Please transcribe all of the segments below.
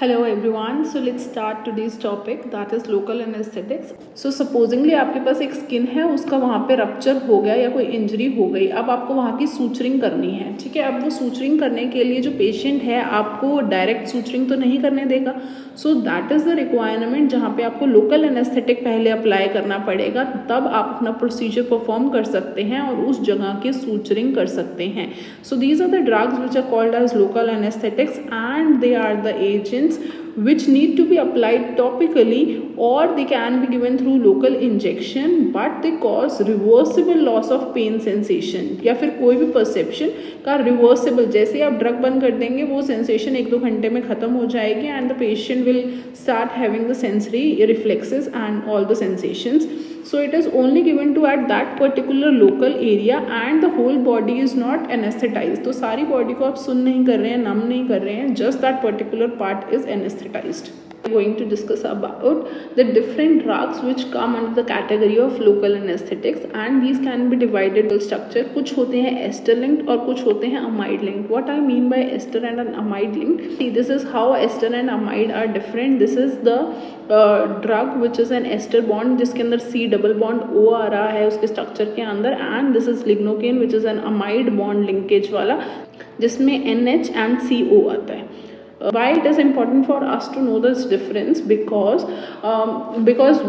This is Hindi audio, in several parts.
Hello everyone, so let's start today's topic that is local anesthetics. So supposingly आपके पास एक स्किन है, उसका वहाँ पे रप्चर हो गया या कोई इंजरी हो गई, अब आपको वहाँ की सूचरिंग करनी है, ठीक है। अब वो सूचरिंग करने के लिए जो पेशेंट है आपको डायरेक्ट सूचरिंग तो नहीं करने देगा, so that is the requirement जहाँ पे आपको लोकल एनेस्थेटिक पहले अप्लाई करना पड़ेगा, तब आप अपना प्रोसीजर परफॉर्म कर सकते हैं और उस जगह की सूचरिंग कर सकते हैं। So these are the drugs which are called as local anaesthetics and they are the agents which need to be applied topically or they can be given through local injection, but they cause reversible loss of pain sensation या फिर कोई भी perception का reversible, जैसे ही आप ड्रग बंद कर देंगे वो सेंसेशन 1-2 घंटे में ख़त्म हो जाएगी and the patient will start having the sensory reflexes and all the sensations. So it is only given to at that particular local area and the whole body is not anesthetized. तो सारी बॉडी को आप सुन नहीं कर रहे हैं, नम नहीं कर रहे हैं, just that particular part is anesthetized. We are going to discuss about the different drugs which come under the category of local anesthetics and these can be divided by structure. कुछ होते हैं ester linked और कुछ होते हैं amide linked. What I mean by ester and amide linked, see this is how ester and amide are different. This is the drug which is an ester bond जिसके अंदर C double bond O आ रहा है उसके स्ट्रक्चर के अंदर, and this is lignocaine which is an amide bond linkage वाला जिसमें NH and CO आता है. Why it is important for us to know this difference? Because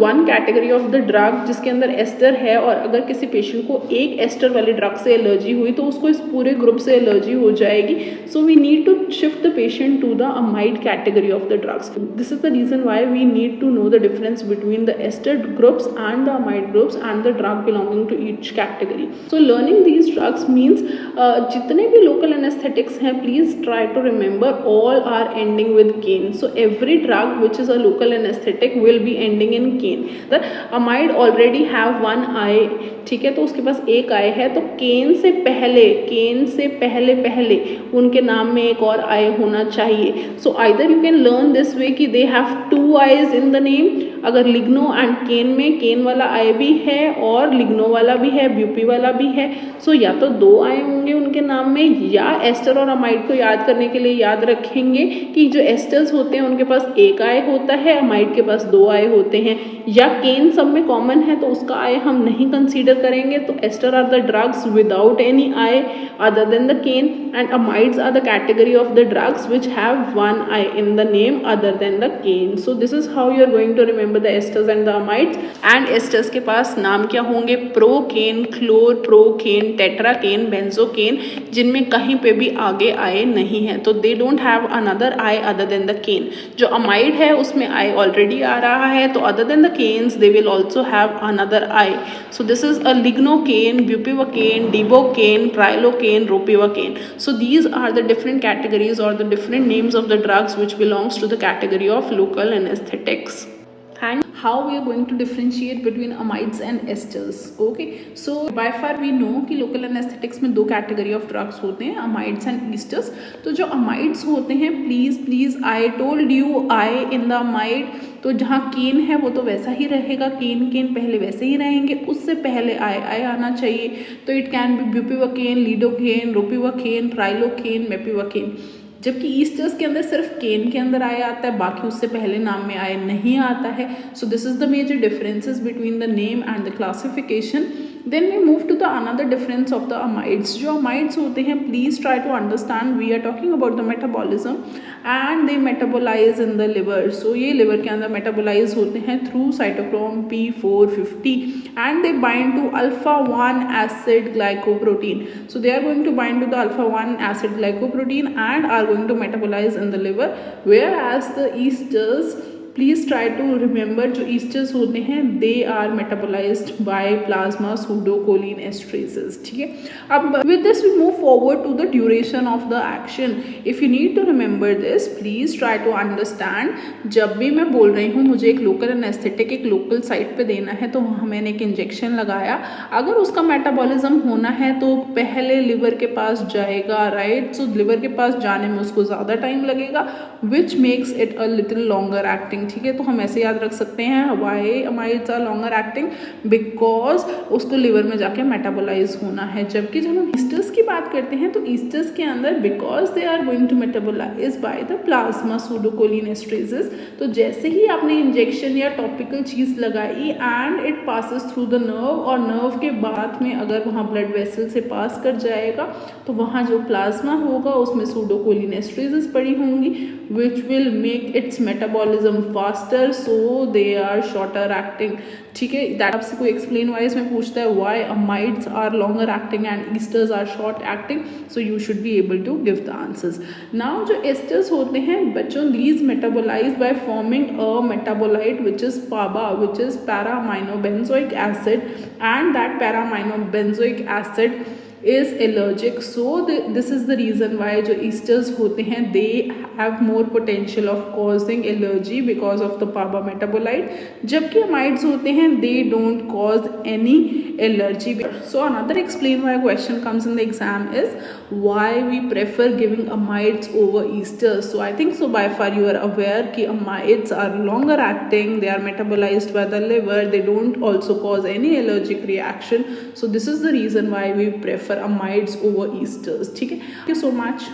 one category of the drug जिसके अंदर एस्टर है और अगर किसी पेशेंट को एक एस्टर वाले ड्रग से एलर्जी हुई तो उसको इस पूरे ग्रुप से एलर्जी हो जाएगी. So we need to shift the patient to the amide category of the drugs. This is the reason why we need to know the difference between the ester groups and the amide groups and the drug belonging to each category. So learning these drugs means जितने भी लोकल एनेस्थेटिक्स हैं please try to remember all are ending with cane. So every drug which is a local anesthetic will be ending in cane. The amide already have one eye, ठीक है, तो उसके पास एक आई है, तो केन से पहले उनके नाम में एक और आई होना चाहिए. So either you can learn this way कि they have 2 I's in the name. अगर लिग्नो एंड केन में केन वाला आई भी है और लिग्नो वाला भी है, ब्यूपी वाला भी है, सो या तो 2 आई होंगे उनके नाम में, या एस्टर और अमाइड को याद करने के लिए याद रखेंगे कि जो एस्टर्स होते हैं उनके पास एक आई होता है, अमाइड के पास 2 आई होते हैं, या केन सब में कॉमन है तो उसका आई हम नहीं कंसीडर करेंगे. तो ester are the drugs without any I other than the caine and amides are the category of the drugs which have 1 I in the name other than the caine. So this is how you are going to remember the esters and the amides. And esters के पास नाम क्या होंगे? Procaine, chloroprocaine, tetracaine, benzocaine, जिनमें कहीं पे भी आगे आए नहीं है, तो they don't have another I other than the caine. जो अमाइड है उसमें आई ऑलरेडी आ रहा है, तो other than the caines they will also have another I. So this is a lignocaine, bupivacaine, dibucaine, prilocaine, ropivacaine. So these are the different categories or the different names of the drugs which belongs to the category of local anesthetics. And how we are going to differentiate between amides and esters. Okay, so by far we know कि local anesthetics में 2 category of drugs होते हैं, amides and esters. तो जो amides होते हैं, please I told you I in the amide, तो जहाँ केन है वो तो वैसा ही रहेगा, केन पहले वैसे ही रहेंगे, उससे पहले आई आना चाहिए. तो इट कैन बी ब्यूपिवाकेन, लीडोकेन, रोपिवाकेन, प्राइलोकेन, मेपिवाकेन. जबकि ईस्टर्स के अंदर सिर्फ केन के अंदर आया आता है, बाकी उससे पहले नाम में आया नहीं आता है. So this is the major differences between the name and the classification. Then we move to the another difference of the amides. जो अमाइड्स होते हैं, please try to understand we are talking about the metabolism and they metabolize in the liver. So ये लिवर के अंदर मेटाबोलाइज होते हैं through cytochrome P450 and they bind to alpha-1 acid glycoprotein. So they are going to bind to the alpha-1 acid glycoprotein and are going to metabolize in the liver, whereas the esters, please try to remember, जो ईस्टर्स होते हैं they are metabolized by plasma pseudocholine esterases. ठीक है, अब with this we move forward to the duration of the action. If you need to remember this, please try to understand. जब भी मैं बोल रही हूँ मुझे एक लोकल एनेस्थेटिक एक लोकल साइट पे देना है, तो वहाँ मैंने एक इंजेक्शन लगाया, अगर उसका मेटाबॉलिज्म होना है तो पहले लिवर के पास जाएगा, राइट. सो लिवर के पास जाने में उसको ज़्यादा टाइम लगेगा, which makes it a little longer acting acting, ठीक है। तो हम ऐसे याद रख सकते हैं why amides are longer acting, because उसको लिवर में जाके मेटाबोलाइज होना है। जबकि जब हम ईस्टर्स की बात करते हैं तो ईस्टर्स के अंदर because they are going to metabolize by the plasma pseudocholinesterases, तो जैसे ही आपने इंजेक्शन या टॉपिकल चीज लगाई and it passes through the nerve, और नर्व के बाद में अगर वहाँ ब्लड वेसल से पास कर जाएगा तो वहाँ जो प्लाज्मा होगा उसमें सूडोकोलिनेस्ट्रेसेस पड़ी होंगी which will make its metabolism faster, so they are shorter acting, ठीक है। दैट आपसे कोई एक्सप्लेन वाइज में पूछता है why amides are longer acting and esters are short acting, so you should be able to give the answers. Now जो esters होते हैं बच्चों, these metabolize by forming a metabolite which is PABA, which is para-aminobenzoic acid, and that para-aminobenzoic acid is allergic, so this is the reason why जो esters होते हैं they have more potential of causing allergy because of the PABA metabolite, जबकि amides होते हैं they don't cause any allergy. So another explain why question comes in the exam is why we prefer giving amides over esters. So I think so by far you are aware कि amides are longer acting, they are metabolized by the liver, they don't also cause any allergic reaction, so this is the reason why we prefer amides over esters, ठीक है। Thank you so much.